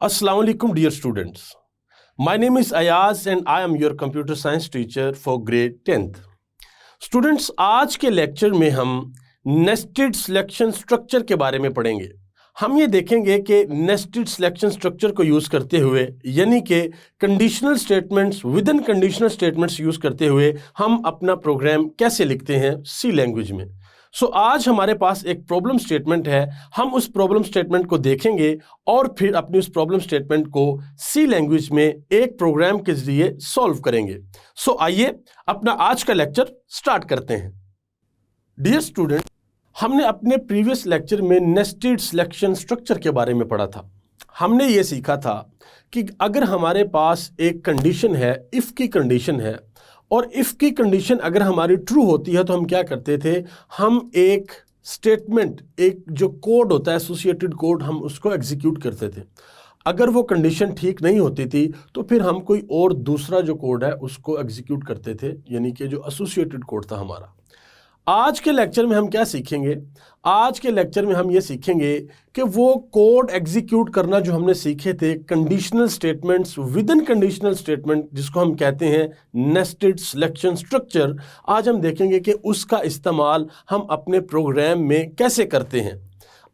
Assalamu alaikum dear students. My name is Ayaz and I am your computer science teacher for grade 10th. Students, आज के lecture में हम nested selection structure के बारे में पढ़ेंगे। हम ये देखेंगे कि नेस्टेड सिलेक्शन स्ट्रक्चर को यूज़ करते हुए यानी कि conditional statements with in conditional statements use करते हुए हम अपना प्रोग्राम कैसे लिखते हैं सी लैंग्वेज में। आज हमारे पास एक प्रॉब्लम स्टेटमेंट है। हम उस प्रॉब्लम स्टेटमेंट को देखेंगे और फिर अपनी उस प्रॉब्लम स्टेटमेंट को सी लैंग्वेज में एक प्रोग्राम के जरिए सॉल्व करेंगे। आइए अपना आज का लेक्चर स्टार्ट करते हैं। डियर स्टूडेंट, हमने अपने प्रीवियस लेक्चर में नेस्टेड सिलेक्शन स्ट्रक्चर के बारे में पढ़ा था। हमने ये सीखा था कि अगर हमारे पास एक कंडीशन है, इफ़ की कंडीशन है, और इफ़ की कंडीशन अगर हमारी ट्रू होती है तो हम क्या करते थे, हम एक स्टेटमेंट, एक जो कोड होता है एसोसिएटेड कोड, हम उसको एग्जीक्यूट करते थे। अगर वो कंडीशन ठीक नहीं होती थी तो फिर हम कोई और दूसरा जो कोड है उसको एग्जीक्यूट करते थे, यानी कि जो एसोसिएटेड कोड था हमारा। आज के लेक्चर में हम क्या सीखेंगे? आज के लेक्चर में हम ये सीखेंगे कि वो कोड एग्जीक्यूट करना जो हमने सीखे थे, conditional statements with in conditional statement, जिसको हम कहते हैं नेस्टेड सिलेक्शन स्ट्रक्चर, आज हम देखेंगे कि उसका इस्तेमाल हम अपने प्रोग्राम में कैसे करते हैं।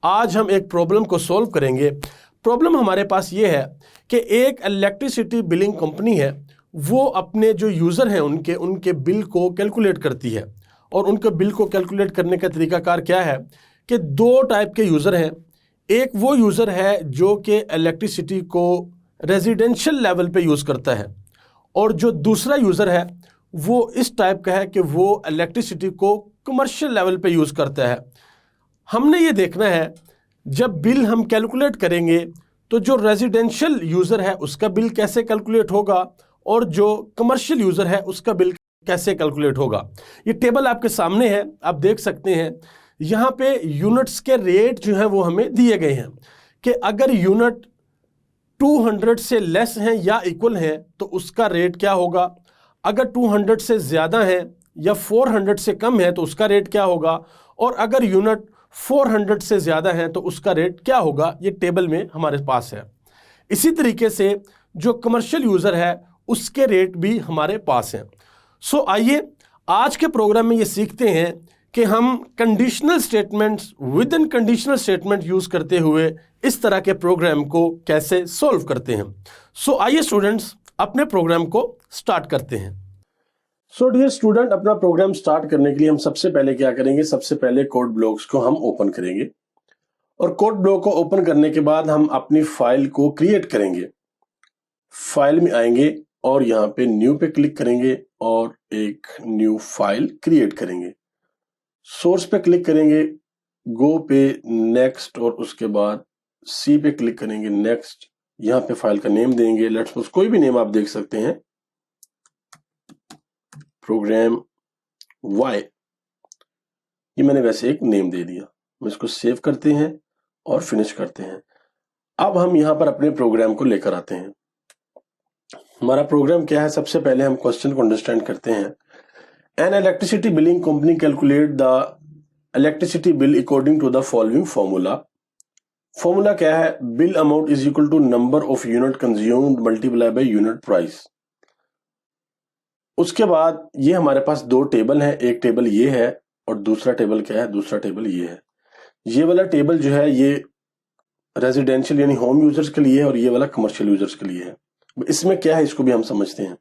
आज हम एक प्रॉब्लम को सॉल्व करेंगे। प्रॉब्लम हमारे पास ये है कि एक इलेक्ट्रिसिटी बिलिंग कंपनी है, वो अपने जो यूज़र हैं उनके बिल को कैलकुलेट करती है। और उनके बिल को कैलकुलेट करने का तरीकाकार क्या है कि दो टाइप के यूज़र हैं। एक वो यूज़र है जो कि इलेक्ट्रिसिटी को रेजिडेंशियल लेवल पे यूज़ करता है, और जो दूसरा यूज़र है वो इस टाइप का है कि वो इलेक्ट्रिसिटी को कमर्शियल लेवल पे यूज़ करता है। हमने ये देखना है, जब बिल हम कैलकुलेट करेंगे तो जो रेजिडेंशियल यूज़र है उसका बिल कैसे कैलकुलेट होगा और जो कमर्शियल यूज़र है उसका बिल कैसे कैलकुलेट होगा। ये टेबल आपके सामने है, आप देख सकते हैं। यहाँ पे यूनिट्स के रेट जो हैं वो हमें दिए गए हैं कि अगर यूनिट 200 से लेस हैं या इक्वल हैं तो उसका रेट क्या होगा, अगर 200 से ज़्यादा है या 400 से कम है तो उसका रेट क्या होगा, और अगर यूनिट 400 से ज़्यादा है तो उसका रेट क्या होगा। ये टेबल में हमारे पास है। इसी तरीके से जो कमर्शियल यूज़र है उसके रेट भी हमारे पास हैं। आइए आज के प्रोग्राम में ये सीखते हैं कि हम conditional statements with in conditional statement use करते हुए इस तरह के प्रोग्राम को कैसे सॉल्व करते हैं। आइए स्टूडेंट्स अपने प्रोग्राम को स्टार्ट करते हैं। डियर स्टूडेंट, अपना प्रोग्राम स्टार्ट करने के लिए हम सबसे पहले क्या करेंगे, सबसे पहले कोड ब्लॉक्स को हम ओपन करेंगे, और कोड ब्लॉक को ओपन करने के बाद हम अपनी फाइल को क्रिएट करेंगे। फाइल में आएंगे और यहाँ पे न्यू पे क्लिक करेंगे और एक न्यू फाइल क्रिएट करेंगे। सोर्स पे क्लिक करेंगे, गो पे नेक्स्ट, और उसके बाद सी पे क्लिक करेंगे, नेक्स्ट। यहाँ पे फाइल का नेम देंगे, लेट्स सपोज कोई भी नेम आप देख सकते हैं, प्रोग्राम वाई। ये मैंने वैसे एक नेम दे दिया। हम इसको सेव करते हैं और फिनिश करते हैं। अब हम यहाँ पर अपने प्रोग्राम को लेकर आते हैं। हमारा प्रोग्राम क्या है, सबसे पहले हम क्वेश्चन को अंडरस्टैंड करते हैं। An electricity billing company calculate the electricity bill according to the following formula. Formula क्या है, bill amount is equal to number of unit consumed multiply by unit price. उसके बाद ये हमारे पास दो टेबल हैं, एक टेबल ये है और दूसरा टेबल क्या है, दूसरा टेबल ये है। ये वाला टेबल जो है ये रेजिडेंशियल यानी होम यूजर्स के लिए है, और ये वाला कमर्शियल यूजर्स के लिए है। इसमें क्या है इसको भी हम समझते हैं।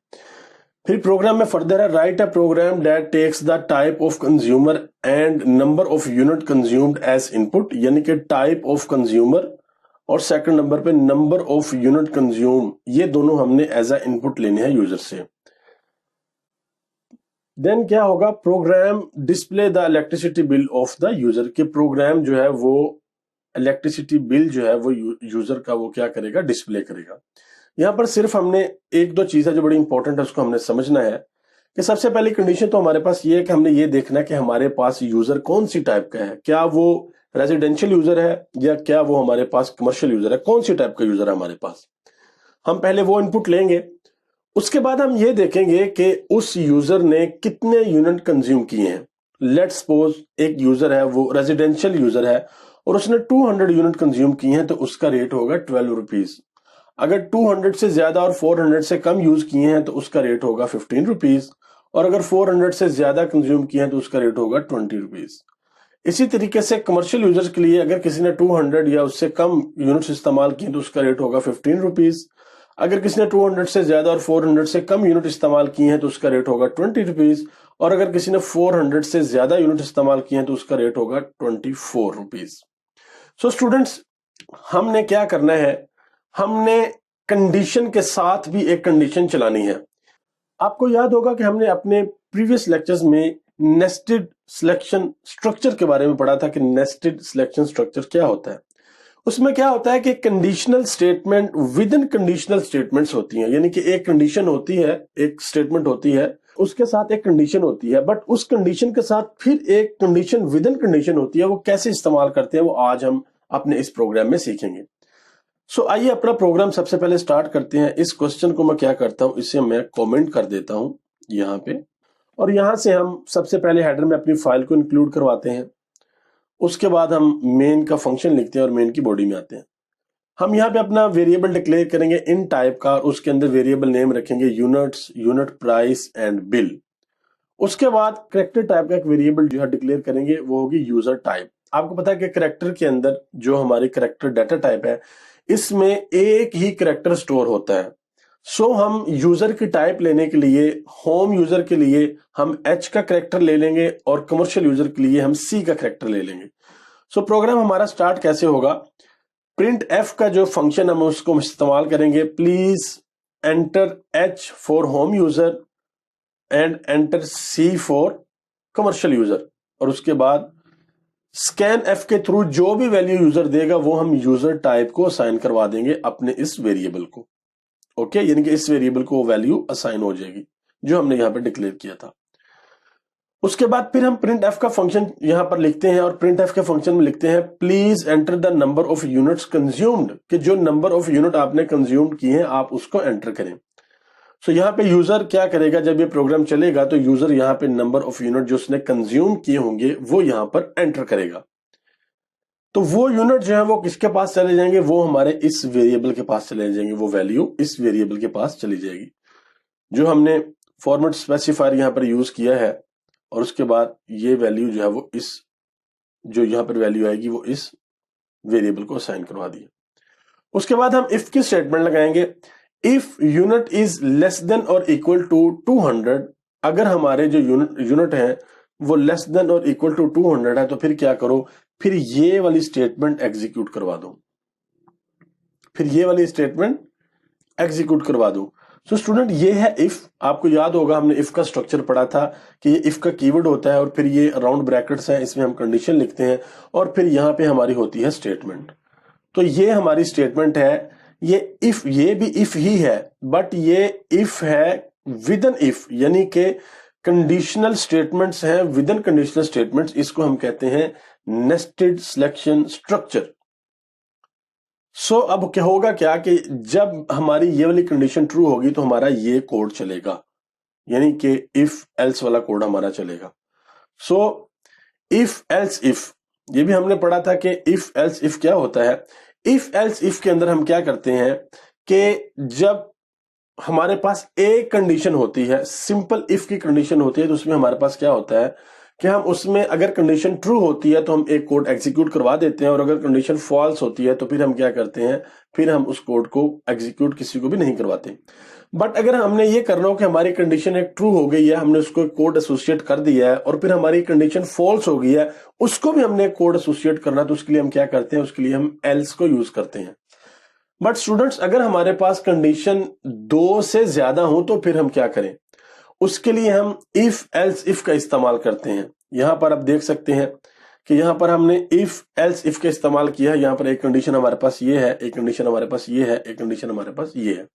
फिर प्रोग्राम में फर्दर है, write a program that takes the type of consumer and number of unit consumed as input, यानी कि टाइप ऑफ कंज्यूमर और सेकंड नंबर पे नंबर ऑफ यूनिट कंज्यूम, ये दोनों हमने एज अ इनपुट लेने हैं यूजर से। देन क्या होगा, program display the electricity bill of the user, के प्रोग्राम जो है वो इलेक्ट्रिसिटी बिल जो है वो यूजर का वो क्या करेगा, डिस्प्ले करेगा। यहाँ पर सिर्फ हमने एक दो चीज़ है जो बड़ी इंपॉर्टेंट है, उसको हमने समझना है कि सबसे पहली कंडीशन तो हमारे पास ये है कि हमने ये देखना है कि हमारे पास यूजर कौन सी टाइप का है, क्या वो रेजिडेंशियल यूजर है या क्या वो हमारे पास कमर्शियल यूजर है, कौन सी टाइप का यूजर है हमारे पास। हम पहले वो इनपुट लेंगे, उसके बाद हम ये देखेंगे कि उस यूजर ने कितने यूनिट कंज्यूम किए हैं। लेट्स सपोज एक यूजर है, वो रेजिडेंशियल यूजर है और उसने 200 यूनिट कंज्यूम किए हैं, तो उसका रेट होगा 12 रुपीज। अगर 200 से ज्यादा और 400 से कम यूज किए हैं तो उसका रेट होगा 15 रुपीज, और अगर 400 से ज्यादा कंज्यूम किए हैं तो उसका रेट होगा 20 रुपीज। इसी तरीके से कमर्शियल यूजर्स के लिए अगर किसी ने 200 या उससे कम यूनिट्स इस्तेमाल किए तो उसका रेट होगा 15 रुपीज। अगर किसी ने 200 से ज्यादा और 400 से कम यूनिट इस्तेमाल किए हैं तो उसका रेट होगा 20 रुपीज, और अगर किसी ने 400 से ज्यादा यूनिट इस्तेमाल किए हैं तो उसका रेट होगा 24 रुपीज। सो स्टूडेंट्स, हमने क्या करना है, हमने कंडीशन के साथ भी एक कंडीशन चलानी है। आपको याद होगा कि हमने अपने प्रीवियस लेक्चर्स में नेस्टेड सिलेक्शन स्ट्रक्चर के बारे में पढ़ा था कि नेस्टेड सिलेक्शन स्ट्रक्चर क्या होता है। उसमें क्या होता है कि conditional statement with in conditional statements होती हैं, यानी कि एक कंडीशन होती है, एक स्टेटमेंट होती है, उसके साथ एक कंडीशन होती है, बट उस कंडीशन के साथ फिर एक कंडीशन विद इन कंडीशन होती है। वो कैसे इस्तेमाल करते हैं वो आज हम अपने इस प्रोग्राम में सीखेंगे। सो आइए अपना प्रोग्राम सबसे पहले स्टार्ट करते हैं। इस क्वेश्चन को मैं क्या करता हूं, इसे मैं कमेंट कर देता हूं यहां पे, और यहां से हम सबसे पहले हेडर में अपनी फाइल को इंक्लूड करवाते हैं। उसके बाद हम मेन का फंक्शन लिखते हैं और मेन की बॉडी में आते हैं। हम यहाँ पे अपना वेरिएबल डिक्लेयर करेंगे इन टाइप का, और उसके अंदर वेरिएबल नेम रखेंगे units, unit price and bill. उसके बाद करेक्टर टाइप का एक वेरिएबल जो है डिक्लेयर करेंगे, वो होगी यूजर टाइप। आपको पता है कि करेक्टर के अंदर जो हमारी करेक्टर डाटा टाइप है, इसमें एक ही करेक्टर स्टोर होता है। सो हम यूजर की टाइप लेने के लिए, होम यूजर के लिए हम H का करेक्टर ले लेंगे, और कमर्शियल यूजर के लिए हम C का करेक्टर ले लेंगे। सो प्रोग्राम हमारा स्टार्ट कैसे होगा, प्रिंट F का जो फंक्शन हम उसको इस्तेमाल करेंगे, please enter H for home user and enter C for commercial user, और उसके बाद स्कैन F के थ्रू जो भी वैल्यू यूजर देगा वो हम यूजर टाइप को असाइन करवा देंगे अपने इस वेरिएबल को। ओके, यानी कि इस वेरिएबल को वैल्यू असाइन हो जाएगी जो हमने यहां पर डिक्लेयर किया था। उसके बाद फिर हम प्रिंट एफ का फंक्शन यहां पर लिखते हैं, और प्रिंट एफ के फंक्शन में लिखते हैं please enter the number of units consumed, कि जो नंबर ऑफ यूनिट आपने कंज्यूम्ड किए हैं आप उसको एंटर करें। सो यहाँ पे यूजर क्या करेगा, जब ये प्रोग्राम चलेगा तो यूजर यहाँ पे नंबर ऑफ यूनिट जो उसने कंज्यूम किए होंगे वो यहाँ पर एंटर करेगा। तो वो यूनिट जो है वो किसके पास चले जाएंगे, वो हमारे इस वेरिएबल के पास चले जाएंगे, वो वैल्यू इस वेरिएबल के पास चली जाएगी जो हमने फॉर्मेट स्पेसिफायर यहां पर यूज किया है। और उसके बाद ये वैल्यू जो है वो इस, जो यहां पर वैल्यू आएगी वो इस वेरिएबल को असाइन करवा दी। उसके बाद हम इफ की स्टेटमेंट लगाएंगे, if unit is less than और इक्वल टू 200, अगर हमारे जो यूनिट है वो लेस देन और इक्वल टू 200 है तो फिर क्या करो, फिर ये वाली स्टेटमेंट एग्जीक्यूट करवा दो, फिर ये वाली स्टेटमेंट एग्जीक्यूट करवा दो। सो स्टूडेंट, ये है इफ। आपको याद होगा हमने इफ का स्ट्रक्चर पढ़ा था कि ये इफ का कीवर्ड होता है, और फिर ये राउंड ब्रैकेट्स हैं, इसमें हम कंडीशन लिखते हैं, और फिर यहां पे हमारी होती है स्टेटमेंट। तो ये हमारी स्टेटमेंट है। ये इफ, ये भी इफ ही है, बट ये इफ है विद इन इफ, यानी कि कंडीशनल स्टेटमेंट्स हैं विद इन कंडीशनल स्टेटमेंट्स। इसको हम कहते हैं नेस्टेड सिलेक्शन स्ट्रक्चर। सो अब क्या होगा, क्या कि जब हमारी ये वाली कंडीशन ट्रू होगी तो हमारा ये कोड चलेगा, यानी कि इफ एल्स वाला कोड हमारा चलेगा। सो इफ एल्स इफ, ये भी हमने पढ़ा था कि इफ एल्स इफ क्या होता है। इफ एल्स इफ के अंदर हम क्या करते हैं कि जब हमारे पास एक कंडीशन होती है, सिंपल इफ की कंडीशन होती है, तो उसमें हमारे पास क्या होता है कि हम उसमें अगर कंडीशन ट्रू होती है तो हम एक कोड एग्जीक्यूट करवा देते हैं, और अगर कंडीशन फॉल्स होती है तो फिर हम क्या करते हैं, फिर हम उस कोड को एग्जीक्यूट किसी को भी नहीं करवाते। बट अगर हमने ये करना हो कि हमारी कंडीशन एक ट्रू हो गई है, हमने उसको कोड एसोसिएट कर दिया है, और फिर हमारी कंडीशन फॉल्स हो गई है, उसको भी हमने कोड एसोसिएट करना, तो उसके लिए हम क्या करते हैं, उसके लिए हम एल्स को यूज करते हैं। बट स्टूडेंट्स, अगर हमारे पास कंडीशन 2 से ज्यादा हो तो फिर हम क्या करें, उसके लिए हम इफ एल्स इफ का इस्तेमाल करते हैं। यहां पर आप देख सकते हैं कि यहां पर हमने इफ एल्स इफ का इस्तेमाल किया है। यहां पर एक कंडीशन हमारे पास ये है, एक कंडीशन हमारे पास ये है, एक कंडीशन हमारे पास ये है।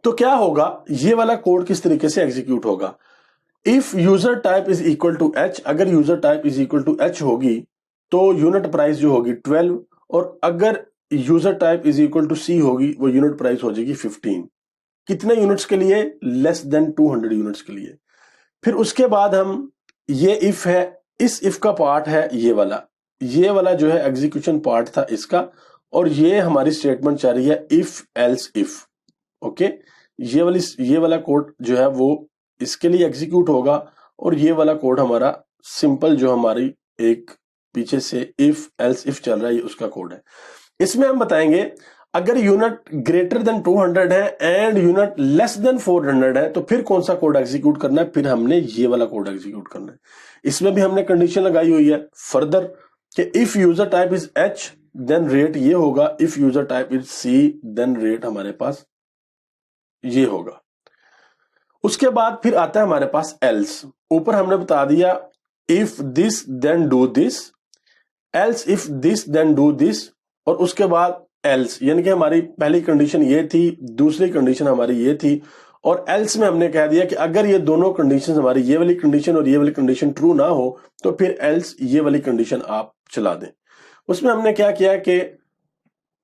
तो क्या होगा, ये वाला कोड किस तरीके से एग्जीक्यूट होगा, if user type is equal to H, अगर user type is equal to H होगी तो यूनिट प्राइस जो होगी 12, और अगर user type is equal to C होगी वो यूनिट प्राइस हो जाएगी 15। कितने यूनिट्स के लिए, लेस देन 200 यूनिट्स के लिए। फिर उसके बाद हम, ये इफ है, इस इफ का पार्ट है ये वाला जो है एग्जीक्यूशन पार्ट था इसका, और ये हमारी स्टेटमेंट चल रही है इफ एल्स इफ। ओके, ये वाला कोड जो है वो इसके लिए एग्जीक्यूट होगा, और ये वाला कोड हमारा सिंपल जो हमारी एक पीछे से इफ एल्स इफ चल रहा है, ये उसका कोड है। इसमें हम बताएंगे अगर यूनिट ग्रेटर देन 200 है एंड यूनिट लेस देन 400 है तो फिर कौन सा कोड एग्जीक्यूट करना है, फिर हमने ये वाला कोड एग्जीक्यूट करना है। इसमें भी हमने कंडीशन लगाई हुई है फर्दर कि if user type is H then rate ये होगा, if user type is C then rate हमारे पास ये होगा। उसके बाद फिर आता है हमारे पास एल्स। ऊपर हमने बता दिया if this then do this, else if this then do this, और उसके बाद एल्स, यानी कि हमारी पहली कंडीशन ये थी, दूसरी कंडीशन हमारी ये थी, और एल्स में हमने कह दिया कि अगर ये दोनों कंडीशन हमारी ये वाली कंडीशन और ये वाली कंडीशन ट्रू ना हो तो फिर एल्स ये वाली कंडीशन आप चला दें। उसमें हमने क्या किया कि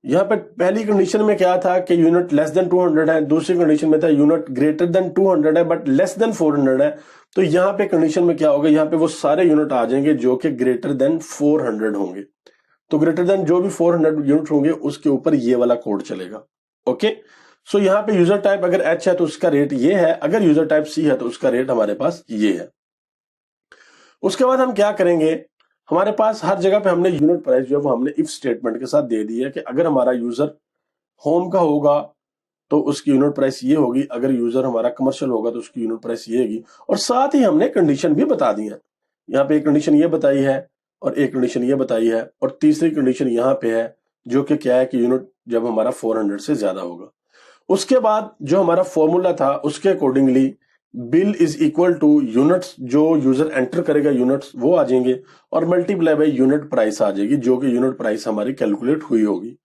यहां पर पहली कंडीशन में क्या था कि यूनिट लेस देन 200 है, दूसरी कंडीशन में था यूनिट ग्रेटर देन 200 है बट लेस देन 400 है। तो यहां पे कंडीशन में क्या होगा, यहां पे वो सारे यूनिट आ जाएंगे जो कि ग्रेटर देन 400 होंगे। तो ग्रेटर देन जो भी 400 यूनिट होंगे उसके ऊपर ये वाला कोड चलेगा। ओके, सो यहां पे यूजर टाइप अगर एच है तो उसका रेट ये है, अगर यूजर टाइप सी है तो उसका रेट हमारे पास ये है। उसके बाद हम क्या करेंगे, हमारे पास हर जगह पे हमने यूनिट प्राइस जो है वो हमने इफ स्टेटमेंट के साथ दे दी है कि अगर हमारा यूजर होम का होगा तो उसकी यूनिट प्राइस ये होगी, अगर यूजर हमारा कमर्शियल होगा तो उसकी यूनिट प्राइस ये होगी। और साथ ही हमने कंडीशन भी बता दी है, यहाँ पे एक कंडीशन ये बताई है और एक कंडीशन ये बताई है, और तीसरी कंडीशन यहाँ पे है जो कि क्या है कि यूनिट जब हमारा 400 से ज्यादा होगा। उसके बाद जो हमारा फॉर्मूला था उसके accordingly bill is equal two units, जो यूजर एंटर करेगा यूनिट्स वो आ जाएंगे, और मल्टीप्लाई बाय यूनिट प्राइस आ जाएगी जो कि यूनिट प्राइस हमारी कैलकुलेट हुई होगी।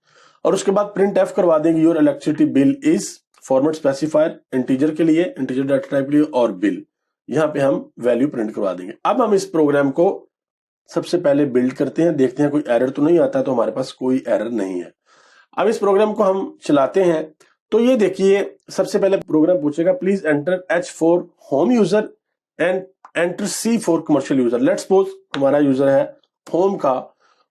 और उसके बाद प्रिंट एफ करवा देंगे your electricity bill is format specifier, integer के लिए, इंटीजर डाटा टाइप के लिए, और बिल यहां पे हम वैल्यू प्रिंट करवा देंगे। अब हम इस प्रोग्राम को सबसे पहले बिल्ड करते हैं, देखते हैं कोई एरर तो नहीं आता, तो हमारे पास कोई एरर नहीं है। अब इस प्रोग्राम को हम चलाते हैं तो ये देखिए सबसे पहले प्रोग्राम पूछेगा please enter H for home user and enter C for commercial user. Let's suppose हमारा यूजर है होम का,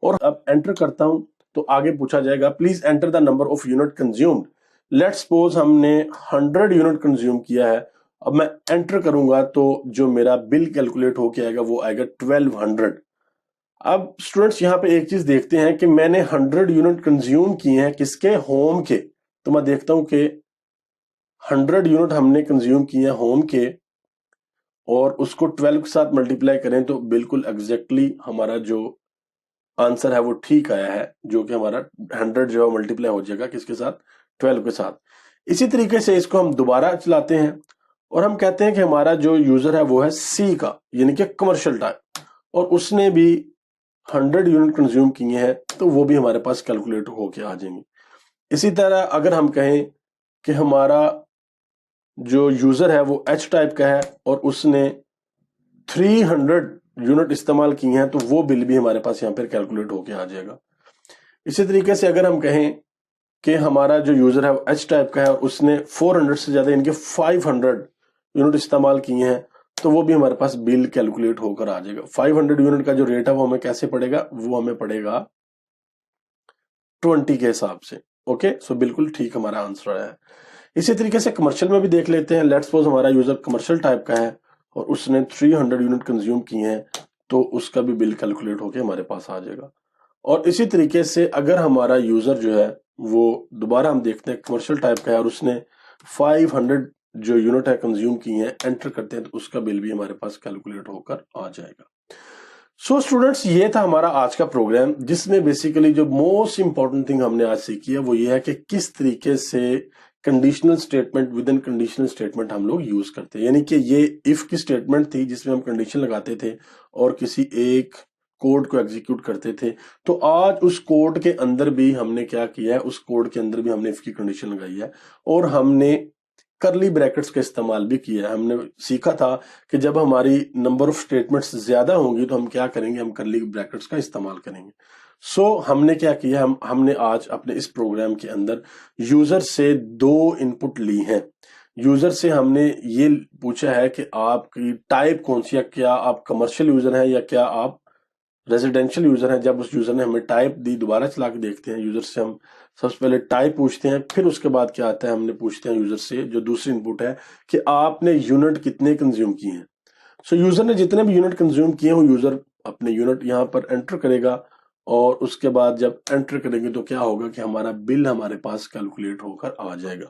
और अब एंटर करता हूं तो आगे पूछा जाएगा please enter the number of unit consumed. Let's suppose हमने 100 यूनिट कंज्यूम किया है। अब मैं एंटर करूंगा तो जो मेरा बिल कैलकुलेट होके आएगा वो आएगा 1200। अब स्टूडेंट्स यहाँ पे एक चीज देखते हैं कि मैंने 100 यूनिट कंज्यूम किए हैं किसके, होम के। तो मैं देखता हूं कि 100 यूनिट हमने कंज्यूम किए हैं होम के, और उसको 12 के साथ मल्टीप्लाई करें तो बिल्कुल एग्जैक्टली हमारा जो आंसर है वो ठीक आया है, जो कि हमारा 100 जो है मल्टीप्लाई हो जाएगा किसके साथ, 12 के साथ। इसी तरीके से इसको हम दोबारा चलाते हैं और हम कहते हैं कि हमारा जो यूजर है वो है सी का, यानी कि कमर्शियल टाइप, और उसने भी 100 यूनिट कंज्यूम किए हैं तो वो भी हमारे पास कैलकुलेट होके आ जाएंगे। इसी तरह अगर हम कहें कि हमारा जो यूजर है वो एच टाइप का है और उसने 300 यूनिट इस्तेमाल किए हैं तो वो बिल भी हमारे पास यहाँ पर कैलकुलेट होके आ जाएगा। इसी तरीके से अगर हम कहें कि हमारा जो यूजर है वो एच टाइप का है और उसने 400 से ज्यादा यानी कि 500 यूनिट इस्तेमाल किए हैं तो वो भी हमारे पास बिल कैलकुलेट होकर आ जाएगा। 500 यूनिट का जो रेट है वो हमें कैसे पड़ेगा, वो हमें पड़ेगा 20 के हिसाब से। ओके, सो बिल्कुल ठीक हमारा आंसर आया है। इसी तरीके से कमर्शियल में भी देख लेते हैं। लेट्स सपोज हमारा यूजर कमर्शियल टाइप का है और उसने 300 यूनिट कंज्यूम किए हैं तो उसका भी बिल कैलकुलेट होकर हमारे पास आ जाएगा। और इसी तरीके से अगर हमारा यूजर जो है वो दोबारा हम देखते हैं कमर्शियल टाइप का है और उसने 500 जो यूनिट है कंज्यूम किए हैं, एंटर करते हैं तो उसका बिल भी हमारे पास कैलकुलेट होकर आ जाएगा। सो स्टूडेंट्स, ये था हमारा आज का प्रोग्राम जिसमें बेसिकली जो मोस्ट इंपॉर्टेंट थिंग हमने आज सीखी है वो ये है कि किस तरीके से conditional statement with in conditional statement हम लोग यूज करते हैं। यानी कि ये इफ की स्टेटमेंट थी जिसमें हम कंडीशन लगाते थे और किसी एक कोड को एग्जीक्यूट करते थे। तो आज उस कोड के अंदर भी हमने क्या किया है, उस कोड के अंदर भी हमने इफ की कंडीशन लगाई है और हमने करली ब्रैकेट्स का इस्तेमाल भी किया है। हमने सीखा था कि जब हमारी नंबर ऑफ स्टेटमेंट्स ज्यादा होंगी तो हम क्या करेंगे, हम करली ब्रैकेट्स का इस्तेमाल करेंगे। सो हमने क्या किया, हमने आज अपने इस प्रोग्राम के अंदर यूजर से 2 इनपुट ली हैं। यूजर से हमने ये पूछा है कि आपकी टाइप कौन सी है, क्या आप कमर्शियल यूजर हैं या क्या आप रेजिडेंशियल यूजर है, जब उस यूजर ने हमें टाइप दी, दोबारा चला के देखते हैं यूजर से, हम सबसे पहले टाइप पूछते हैं, फिर उसके बाद क्या आता है, हमने पूछते हैं यूजर से जो दूसरी इनपुट है कि आपने यूनिट कितने कंज्यूम किए हैं। सो यूजर ने जितने भी यूनिट कंज्यूम किए हैं वो यूजर अपने यूनिट यहाँ पर एंटर करेगा, और उसके बाद जब एंटर करेंगे तो क्या होगा कि हमारा बिल हमारे पास कैलकुलेट होकर आ जाएगा।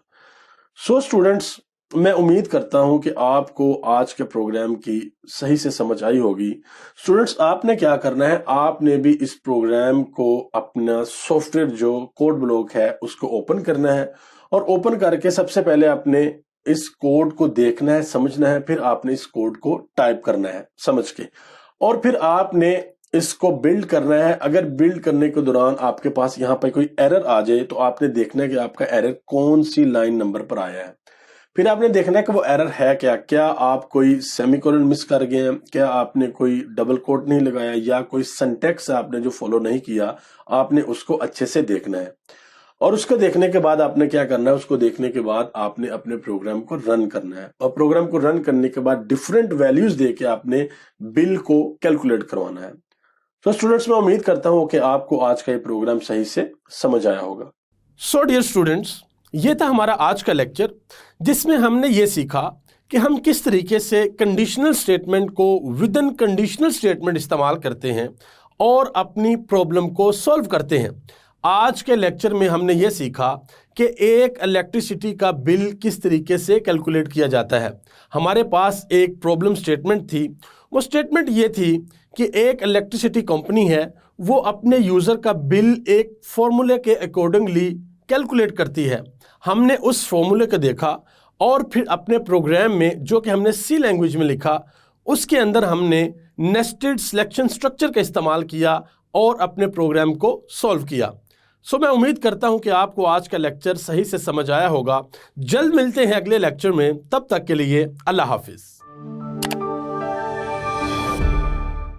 सो स्टूडेंट्स, मैं उम्मीद करता हूं कि आपको आज के प्रोग्राम की सही से समझ आई होगी। स्टूडेंट्स, आपने क्या करना है, आपने भी इस प्रोग्राम को अपना सॉफ्टवेयर जो कोड ब्लॉक है उसको ओपन करना है, और ओपन करके सबसे पहले आपने इस कोड को देखना है, समझना है, फिर आपने इस कोड को टाइप करना है समझ के, और फिर आपने इसको बिल्ड करना है। अगर बिल्ड करने के दौरान आपके पास यहाँ पर कोई एरर आ जाए तो आपने देखना है कि आपका एरर कौन सी लाइन नंबर पर आया है। फिर आपने देखना है कि वो एरर है क्या आप कोई सेमीकोलन मिस कर गए हैं, क्या आपने कोई डबल कोट नहीं लगाया, या कोई सिंटैक्स आपने जो फॉलो नहीं किया, आपने उसको अच्छे से देखना है। और उसको देखने के बाद आपने क्या करना है, उसको देखने के बाद आपने अपने प्रोग्राम को रन करना है, और प्रोग्राम को रन करने के बाद डिफरेंट वैल्यूज देके आपने बिल को कैलकुलेट करवाना है। तो स्टूडेंट्स, मैं उम्मीद करता हूं कि आपको आज का ये प्रोग्राम सही से समझ आया होगा। सो डियर स्टूडेंट्स, ये था हमारा आज का लेक्चर, जिसमें हमने ये सीखा कि हम किस तरीके से कंडीशनल स्टेटमेंट को विद इन कंडीशनल स्टेटमेंट इस्तेमाल करते हैं और अपनी प्रॉब्लम को सॉल्व करते हैं। आज के लेक्चर में हमने ये सीखा कि एक इलेक्ट्रिसिटी का बिल किस तरीके से कैलकुलेट किया जाता है। हमारे पास एक प्रॉब्लम स्टेटमेंट थी, वो स्टेटमेंट ये थी कि एक इलेक्ट्रिसिटी कंपनी है, वो अपने यूज़र का बिल एक फॉर्मूले के अकॉर्डिंगली कैलकुलेट करती है। हमने उस फॉर्मूले को देखा और फिर अपने प्रोग्राम में, जो कि हमने सी लैंग्वेज में लिखा, उसके अंदर हमने नेस्टेड सिलेक्शन स्ट्रक्चर का इस्तेमाल किया और अपने प्रोग्राम को सॉल्व किया। सो मैं उम्मीद करता हूं कि आपको आज का लेक्चर सही से समझ आया होगा। जल्द मिलते हैं अगले लेक्चर में, तब तक के लिए अल्लाह हाफिज।